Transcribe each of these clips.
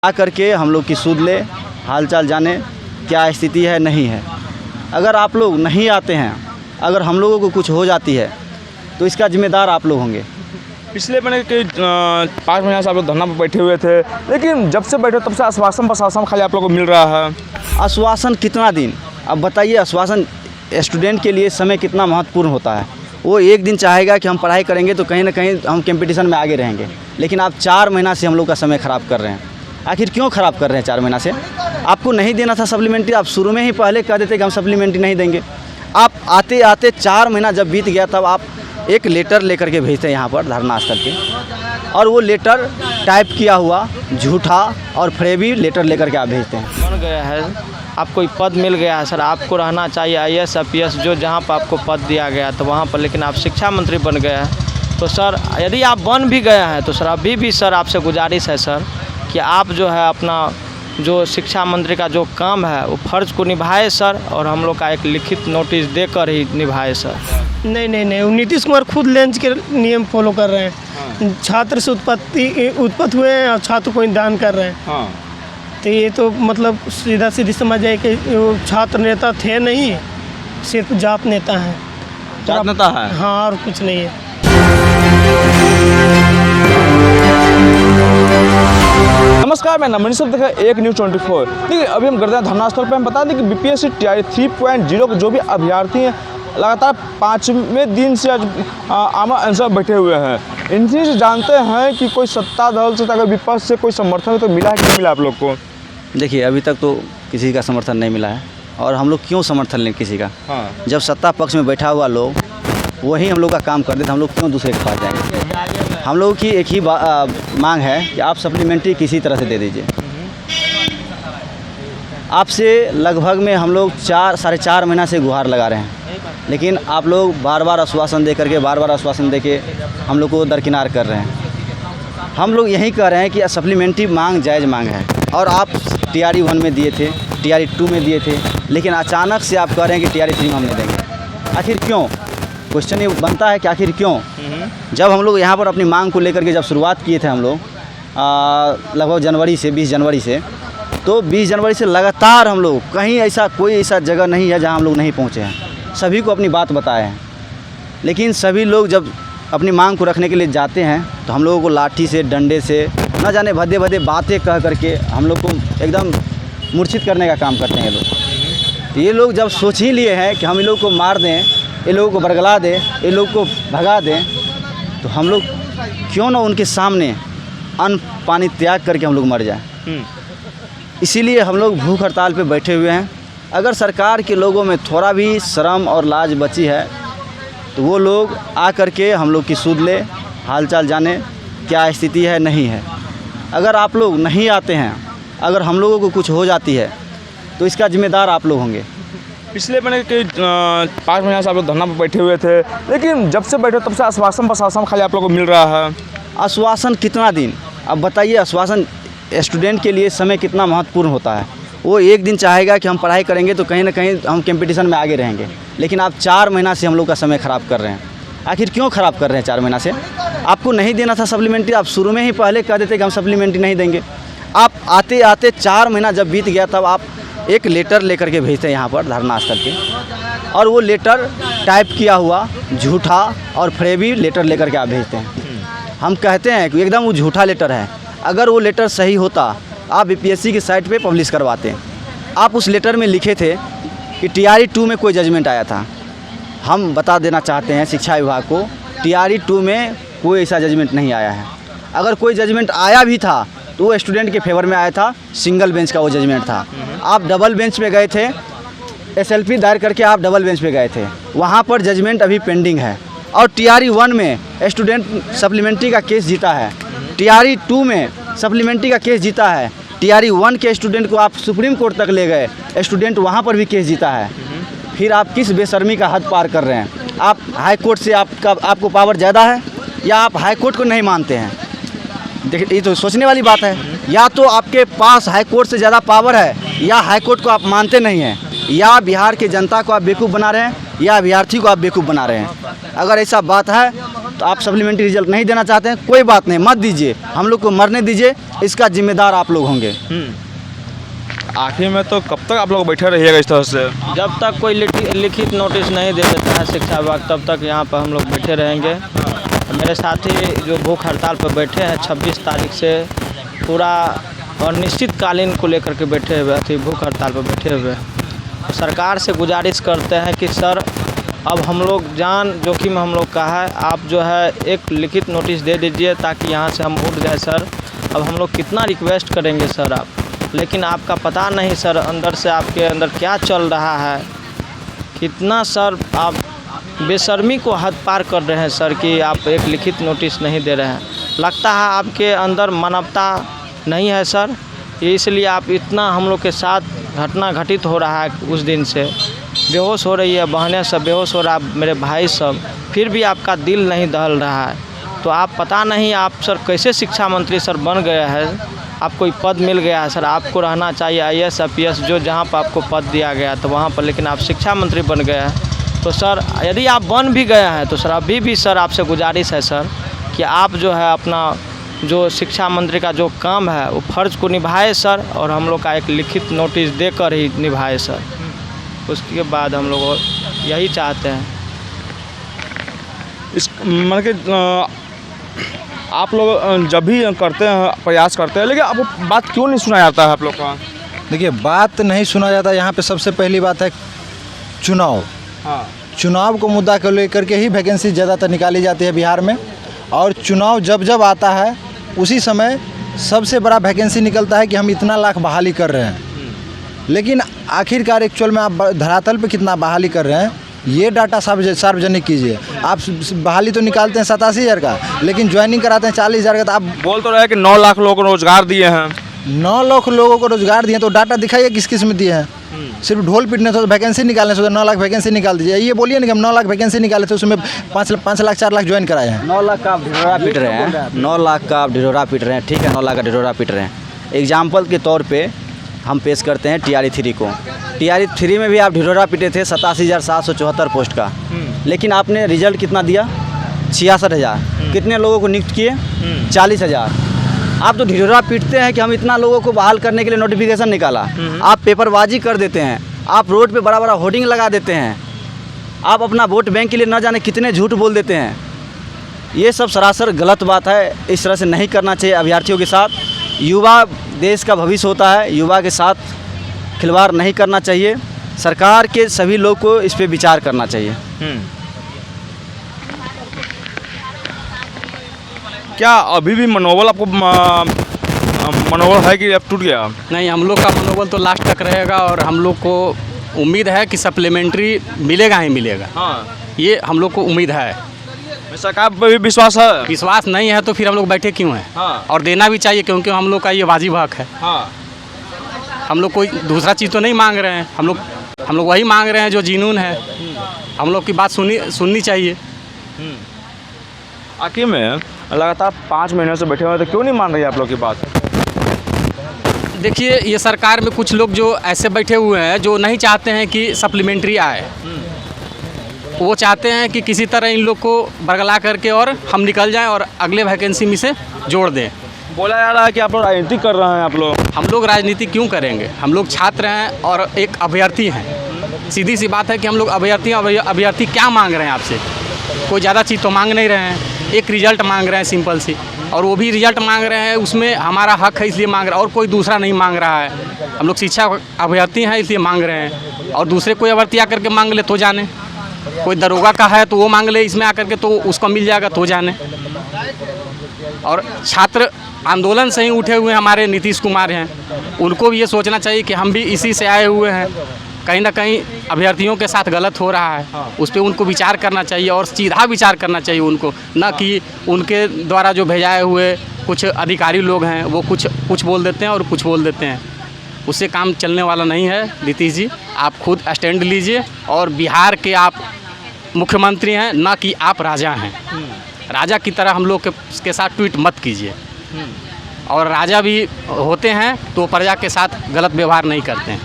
आ करके हम लोग की सुध ले, हालचाल जाने, क्या स्थिति है नहीं है। अगर आप लोग नहीं आते हैं, अगर हम लोगों को कुछ हो जाती है तो इसका जिम्मेदार आप लोग होंगे। पिछले महीने के 5 महीने से आप लोग धरना पर बैठे हुए थे, लेकिन जब से बैठे तब से आश्वासन प्रशासन खाली आप लोगों को मिल रहा है। आश्वासन कितना दिन? अब बताइए, आश्वासन स्टूडेंट के लिए समय कितना महत्वपूर्ण होता है। वो एक दिन चाहेगा कि हम पढ़ाई करेंगे तो कहीं ना कहीं हम कंपटीशन में आगे रहेंगे, लेकिन आप 4 महीना से हम लोग का समय ख़राब कर रहे हैं। आखिर क्यों ख़राब कर रहे हैं 4 महीना से? आपको नहीं देना था सप्लीमेंट्री, आप शुरू में ही पहले कह देते कि हम सप्लीमेंट्री नहीं देंगे। आप आते आते 4 महीना जब बीत गया तब आप एक लेटर लेकर के भेजते हैं यहाँ पर धरना स्थल के, और वो लेटर टाइप किया हुआ झूठा और फरेबी लेटर लेकर के आप भेजते हैं। बन गया है, आपको पद मिल गया है सर, आपको रहना चाहिए IAS IPS जो जहाँ पर आपको पद दिया गया तो वहाँ पर, लेकिन आप शिक्षा मंत्री बन गए हैं। तो सर यदि आप बन भी गए हैं तो सर अभी भी सर आपसे गुजारिश है सर कि आप जो है अपना जो शिक्षा मंत्री का जो काम है वो फ़र्ज़ को निभाए सर, और हम लोग का एक लिखित नोटिस देकर ही निभाए सर। नहीं, वो नीतीश कुमार खुद लंच के नियम फॉलो कर रहे हैं। छात्र से उत्पत्त हुए हैं और छात्र को दान कर रहे हैं। तो ये तो मतलब सीधा सीधी समझ जाए कि वो छात्र नेता थे नहीं, सिर्फ जात नेता हैं। जात नेता है? हाँ, और कुछ नहीं है। नमस्कार, मैं नमन सब देखा एक न्यूज़ 24। देखिए अभी हम करते हैं धरना स्थल पर। हम बता दें कि BPSC TRE 3.0 के जो भी अभ्यर्थी हैं लगातार 5वें दिन से आज आमरण अनशन बैठे हुए हैं। इनसे से जानते हैं कि कोई सत्ता दल से अगर विपक्ष से कोई समर्थन तो मिला है कि नहीं मिला आप लोग को? देखिए, अभी तक तो किसी का समर्थन नहीं मिला है, और हम लोग क्यों समर्थन लें किसी का? जब सत्ता पक्ष में बैठा हुआ लोग वही हम लोग का काम कर देते, हम लोग क्यों दूसरे के पास जाएंगे? हम लोगों की एक ही मांग है कि आप सप्लीमेंट्री किसी तरह से दे दीजिए। आपसे लगभग में हम लोग 4-4.5 महीना से गुहार लगा रहे हैं, लेकिन आप लोग बार बार आश्वासन दे करके हम लोग को दरकिनार कर रहे हैं। हम लोग यही कह रहे हैं कि सप्लीमेंट्री मांग जायज़ मांग है, और आप TRE 1 में दिए थे, TRE 2 में दिए थे, लेकिन अचानक से आप कह रहे हैं कि TRE 3 में हम नहीं देंगे। आखिर क्यों? क्वेश्चन ये बनता है कि आखिर क्यों? जब हम लोग यहाँ पर अपनी मांग को लेकर के जब शुरुआत किए थे हम लोग लगभग 20 जनवरी से, तो 20 जनवरी से लगातार हम लोग कहीं कोई ऐसा जगह नहीं है जहाँ हम लोग नहीं पहुँचे हैं। सभी को अपनी बात बताए हैं, लेकिन सभी लोग जब अपनी मांग को रखने के लिए जाते हैं तो हम लोगों को लाठी से, डंडे से, न जाने भद्दे बातें कह करके हम लोग को एकदम मूर्छित करने का काम करते हैं ये लोग। तो ये लोग जब सोच ही लिए हैं कि हम इन लोग को मार दें, ये लोगों को बरगला दें, ये लोग को भगा दें, तो हम लोग क्यों ना उनके सामने अन्न पानी त्याग करके हम लोग मर जाएं। इसीलिए हम लोग भूख हड़ताल पे बैठे हुए हैं। अगर सरकार के लोगों में थोड़ा भी शर्म और लाज बची है तो वो लोग आ करके हम लोग की सुध ले, हालचाल जाने, क्या स्थिति है नहीं है। अगर आप लोग नहीं आते हैं, अगर हम लोगों को कुछ हो जाती है तो इसका जिम्मेदार आप लोग होंगे। पिछले महीने के 5 महीने से आप लोग धरना पर बैठे हुए थे, लेकिन जब से बैठे तब से आश्वासन प्रशासन खाली आप लोगों को मिल रहा है। आश्वासन कितना दिन? अब बताइए, आश्वासन स्टूडेंट के लिए समय कितना महत्वपूर्ण होता है। वो एक दिन चाहेगा कि हम पढ़ाई करेंगे तो कहीं ना कहीं हम कंपटीशन में आगे रहेंगे, लेकिन आप 4 महीना से हम लोग का समय ख़राब कर रहे हैं। आखिर क्यों ख़राब कर रहे हैं 4 महीना से? आपको नहीं देना था सप्लीमेंट्री, आप शुरू में ही पहले कह देते कि हम सप्लीमेंट्री नहीं देंगे। आप आते आते 4 महीना जब बीत गया तब आप एक लेटर लेकर के भेजते हैं यहाँ पर धरना स्थल के, और वो लेटर टाइप किया हुआ झूठा और फरेबी लेटर लेकर के आप भेजते हैं। हम कहते हैं कि एकदम वो झूठा लेटर है। अगर वो लेटर सही होता आप BPSC की साइट पे पब्लिश करवाते। आप उस लेटर में लिखे थे कि TRE 2 में कोई जजमेंट आया था। हम बता देना चाहते हैं शिक्षा विभाग को, TRE 2 में कोई ऐसा जजमेंट नहीं आया है। अगर कोई जजमेंट आया भी था तो वो स्टूडेंट के फेवर में आया था, सिंगल बेंच का वो जजमेंट था। आप डबल बेंच पे गए थे, SLP दायर करके आप डबल बेंच पे गए थे, वहाँ पर जजमेंट अभी पेंडिंग है। और TRE 1 में स्टूडेंट सप्लीमेंट्री का केस जीता है, TRE 2 में सप्लीमेंट्री का केस जीता है, TRE 1 के स्टूडेंट को आप सुप्रीम कोर्ट तक ले गए, स्टूडेंट वहाँ पर भी केस जीता है। फिर आप किस बेशर्मी का हद पार कर रहे हैं? आप हाई कोर्ट से आपको पावर ज़्यादा है, या आप हाई कोर्ट को नहीं मानते हैं? देखिए, ये तो सोचने वाली बात है। या तो आपके पास हाई कोर्ट से ज़्यादा पावर है, या हाई कोर्ट को आप मानते नहीं हैं, या बिहार की जनता को आप बेवकूफ़ बना रहे हैं, या अभ्यर्थी को आप बेवकूफ़ बना रहे हैं। अगर ऐसा बात है तो आप सप्लीमेंट्री रिजल्ट नहीं देना चाहते हैं, कोई बात नहीं, मत दीजिए, हम लोग को मरने दीजिए। इसका जिम्मेदार आप लोग होंगे। आखिर में तो कब तक आप लोग बैठे रहिएगा इस तरह से? जब तक कोई लिखित नोटिस नहीं दे देता है शिक्षा विभाग तब तक यहाँ पर हम लोग बैठे रहेंगे। मेरे साथी जो भूख हड़ताल पर बैठे हैं 26 तारीख से पूरा अनिश्चितकालीन को लेकर के बैठे हुए थे, भूख हड़ताल पर बैठे हुए। तो सरकार से गुजारिश करते हैं कि सर अब हम लोग जान जोखिम हम लोग का है, आप जो है एक लिखित नोटिस दे दीजिए ताकि यहाँ से हम उठ जाए सर। अब हम लोग कितना रिक्वेस्ट करेंगे सर आप, लेकिन आपका पता नहीं सर अंदर से आपके अंदर क्या चल रहा है, कितना सर आप बेशर्मी को हद पार कर रहे हैं सर कि आप एक लिखित नोटिस नहीं दे रहे हैं। लगता है आपके अंदर मानवता नहीं है सर, इसलिए आप इतना हम लोग के साथ घटना घटित हो रहा है। उस दिन से बेहोश हो रही है बहनें सब, बेहोश हो रहा है मेरे भाई सब, फिर भी आपका दिल नहीं दहल रहा है। तो आप पता नहीं आप सर कैसे शिक्षा मंत्री सर बन गए हैं, आपको पद मिल गया है सर, आपको रहना चाहिए IAS IPS जो जहाँ पर आपको पद दिया गया तो वहाँ पर, लेकिन आप शिक्षा मंत्री बन गए हैं। तो सर यदि आप बन भी गए हैं तो सर अभी भी सर आपसे गुजारिश है सर कि आप जो है अपना जो शिक्षा मंत्री का जो काम है वो फ़र्ज़ को निभाए सर, और हम लोग का एक लिखित नोटिस देकर ही निभाए सर। उसके बाद हम लोग यही चाहते हैं। इस मतलब कि आप लोग जब भी करते हैं प्रयास करते हैं, लेकिन आपको बात क्यों नहीं सुना जाता है आप लोग का? देखिए, बात नहीं सुना जाता यहाँ पे सबसे पहली बात है चुनाव। हाँ, चुनाव को मुद्दा को लेकर के ही वैकेंसी ज़्यादातर निकाली जाती है बिहार में, और चुनाव जब जब आता है उसी समय सबसे बड़ा वैकेंसी निकलता है कि हम इतना लाख बहाली कर रहे हैं। लेकिन आखिरकार एक्चुअल में आप धरातल पे कितना बहाली कर रहे हैं ये डाटा सार्वजनिक कीजिए। आप बहाली तो निकालते हैं 87,000 का, लेकिन ज्वाइनिंग कराते हैं 40,000 का। तो आप बोल तो रहे हैं कि 9 लाख लोगों को रोजगार दिए हैं। 9 लाख लोगों को रोजगार दिए, तो डाटा दिखाइए किस किस में दिए हैं। सिर्फ ढोल पीटने तो वैकेंसी निकालने से 9 लाख वैकेंसी निकाल दीजिए। ये बोलिए ना कि हम 9 लाख वैकेंसी निकाले थे, उसमें 5 लाख 4 लाख ज्वाइन कराए हैं। 9 लाख का आप ढिढोरा पीट रहे हैं, 9 लाख का आप ढिढोरा पीट रहे हैं, ठीक है 9 लाख का ढिढोरा पीट रहे हैं। एग्जाम्पल के तौर पे हम पेश करते हैं TRE 3 को। TRE 3 में भी आप ढिढोरा पीटे थे 87,774 पोस्ट का, लेकिन आपने रिजल्ट कितना दिया 66,000। कितने लोगों को नियुक्त किए 40,000। आप तो ढिढोरा पीटते हैं कि हम इतना लोगों को बहाल करने के लिए नोटिफिकेशन निकाला, आप पेपरबाजी कर देते हैं, आप रोड पे बड़ा बड़ा होर्डिंग लगा देते हैं, आप अपना वोट बैंक के लिए न जाने कितने झूठ बोल देते हैं। ये सब सरासर गलत बात है, इस तरह से नहीं करना चाहिए अभ्यर्थियों के साथ। युवा देश का भविष्य होता है, युवा के साथ खिलवाड़ नहीं करना चाहिए। सरकार के सभी लोग को इस पे विचार करना चाहिए। क्या अभी भी मनोबल आपको मनोबल है कि अब टूट गया? नहीं, हम लोग का मनोबल तो लास्ट तक रहेगा, और हम लोग को उम्मीद है कि सप्लीमेंट्री मिलेगा ही मिलेगा। हाँ, ये हम लोग को उम्मीद है। सरकार पर भी विश्वास है? विश्वास नहीं है तो फिर हम लोग बैठे क्यों हैं? हाँ। और देना भी चाहिए, क्योंकि हम लोग का ये वाजिब हक है। हाँ। हम लोग कोई दूसरा चीज़ तो नहीं मांग रहे हैं, हम लोग वही मांग रहे हैं जो जीनून है। हम लोग की बात सुननी चाहिए। आखिर में लगातार 5 महीने से बैठे हुए तो क्यों नहीं मान रही आप लोग की बात? देखिए, ये सरकार में कुछ लोग जो ऐसे बैठे हुए हैं जो नहीं चाहते हैं कि सप्लीमेंट्री आए। वो चाहते हैं कि किसी तरह इन लोग को बरगला करके और हम निकल जाएं और अगले वैकेंसी में से जोड़ दें। बोला जा रहा है कि आप लोग राजनीति कर रहे हैं। आप लोग हम लोग राजनीति क्यों करेंगे? हम लोग छात्र हैं और एक अभ्यर्थी हैं। सीधी सी बात है कि हम लोग अभ्यर्थी क्या मांग रहे हैं आपसे? कोई ज़्यादा चीज़ तो मांग नहीं रहे हैं, एक रिजल्ट मांग रहे हैं सिंपल सी, और वो भी रिजल्ट मांग रहे हैं उसमें हमारा हक है इसलिए मांग रहे हैं, और कोई दूसरा नहीं मांग रहा है। हम लोग शिक्षा अभ्यर्थी हैं इसलिए मांग रहे हैं, और दूसरे कोई अभ्यर्थी आकर के मांग ले तो जाने। कोई दरोगा का है तो वो मांग ले इसमें आकर के, तो उसको मिल जाएगा तो जाने। और छात्र आंदोलन से ही उठे हुए हमारे नीतीश कुमार हैं, उनको भी ये सोचना चाहिए कि हम भी इसी से आए हुए हैं, कहीं ना कहीं अभ्यर्थियों के साथ गलत हो रहा है। उस पर उनको विचार करना चाहिए, और सीधा विचार करना चाहिए उनको, न कि उनके द्वारा जो भेजाए हुए कुछ अधिकारी लोग हैं वो कुछ बोल देते हैं और कुछ बोल देते हैं। उससे काम चलने वाला नहीं है। नीतीश जी, आप खुद स्टैंड लीजिए, और बिहार के आप मुख्यमंत्री हैं, ना कि आप राजा हैं। राजा की तरह हम लोग के साथ ट्वीट मत कीजिए। और राजा भी होते हैं तो प्रजा के साथ गलत व्यवहार नहीं करते हैं,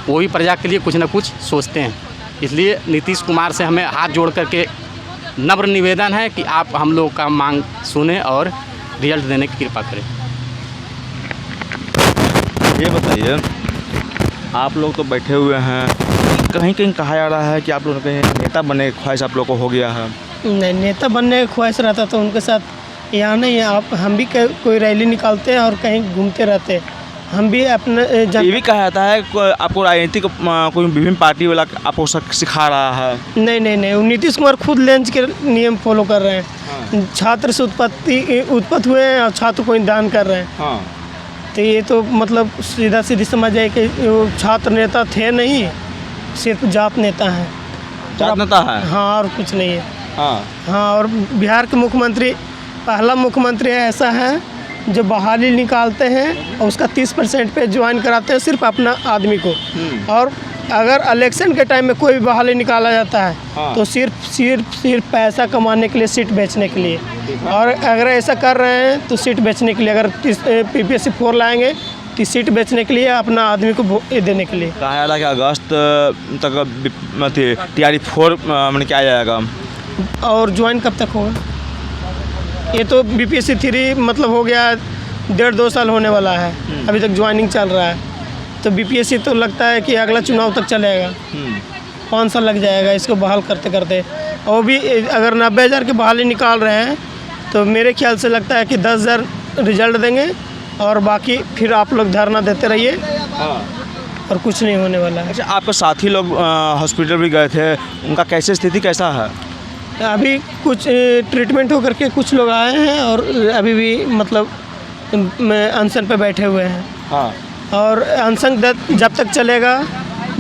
वो भी प्रजा के लिए कुछ ना कुछ सोचते हैं। इसलिए नीतीश कुमार से हमें हाथ जोड़ करके नम्र निवेदन है कि आप हम लोग का मांग सुने और रिजल्ट देने की कृपा करें। ये बताइए, आप लोग तो बैठे हुए हैं, कहीं कहीं कहा जा रहा है कि आप लोग कहीं नेता बनने की ख्वाहिश आप लोग को हो गया है। नहीं, नेता बनने की ख्वाहिश रहता तो उनके साथ यहाँ नहीं है। आप हम भी कोई रैली निकालते हैं और कहीं घूमते रहते हैं। हम भी अपने ये भी कहा जाता है आपको राजनीति को कोई विभिन्न पार्टी वाला आपको सिखा रहा है। नहीं, वो नीतीश कुमार खुद लंच के नियम फॉलो कर रहे हैं। छात्र से उत्पत्ति हुए हैं और छात्र को दान कर रहे हैं। तो ये तो मतलब सीधा सीधी समझ जाए कि वो छात्र नेता थे नहीं, सिर्फ जात नेता हैं। जात नेता है? हाँ, और कुछ नहीं है। हाँ, और बिहार के मुख्यमंत्री पहला मुख्यमंत्री ऐसा है जो बहाली निकालते हैं और उसका 30% पे ज्वाइन कराते हैं सिर्फ अपना आदमी को। और अगर इलेक्शन के टाइम में कोई भी बहाली निकाला जाता है तो सिर्फ पैसा कमाने के लिए, सीट बेचने के लिए। और अगर ऐसा कर रहे हैं तो सीट बेचने के लिए, अगर PPSC 4 लाएंगे तो सीट बेचने के लिए, अपना आदमी को देने के लिए। कहा जा रहा है कि अगस्त तक TRE 4 मैंने क्या जाएगा। और ज्वाइन कब तक होगा? ये तो BPSC 3 मतलब हो गया 1.5-2 साल होने वाला है, अभी तक ज्वाइनिंग चल रहा है। तो BPSC तो लगता है कि अगला चुनाव तक चलेगा। 5 साल लग जाएगा इसको बहाल करते करते। और भी अगर 90,000 की बहाली निकाल रहे हैं तो मेरे ख्याल से लगता है कि 10,000 रिजल्ट देंगे और बाकी फिर आप लोग धरना देते रहिए और कुछ नहीं होने वाला है। अच्छा, आपके साथी लोग हॉस्पिटल भी गए थे, उनका कैसे स्थिति कैसा है? अभी कुछ ट्रीटमेंट होकर के कुछ लोग आए हैं और अभी भी मतलब अनशन पे बैठे हुए हैं। और अनशन जब तक चलेगा,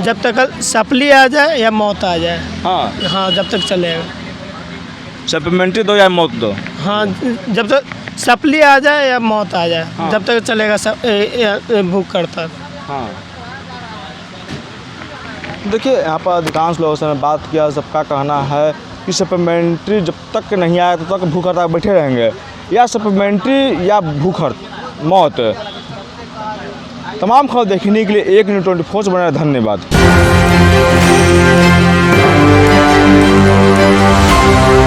जब तक सप्ली आ जाए या मौत आ जाए। हाँ, जब तक चलेगा। सप्लीमेंट्री दो या मौत दो? हाँ, जब तक सप्ली आ जाए या मौत आ जाए, जब तक चलेगा भूख हड़ताल। देखिए, यहाँ पर अधिकांश लोगों से बात किया, सबका कहना है कि सप्लीमेंट्री जब तक नहीं आया तब तक भूख हड़ताल बैठे रहेंगे, या सप्लीमेंट्री या भूख मौत। तमाम खबर देखने के लिए एक न्यूज़ 24 से बने। धन्यवाद।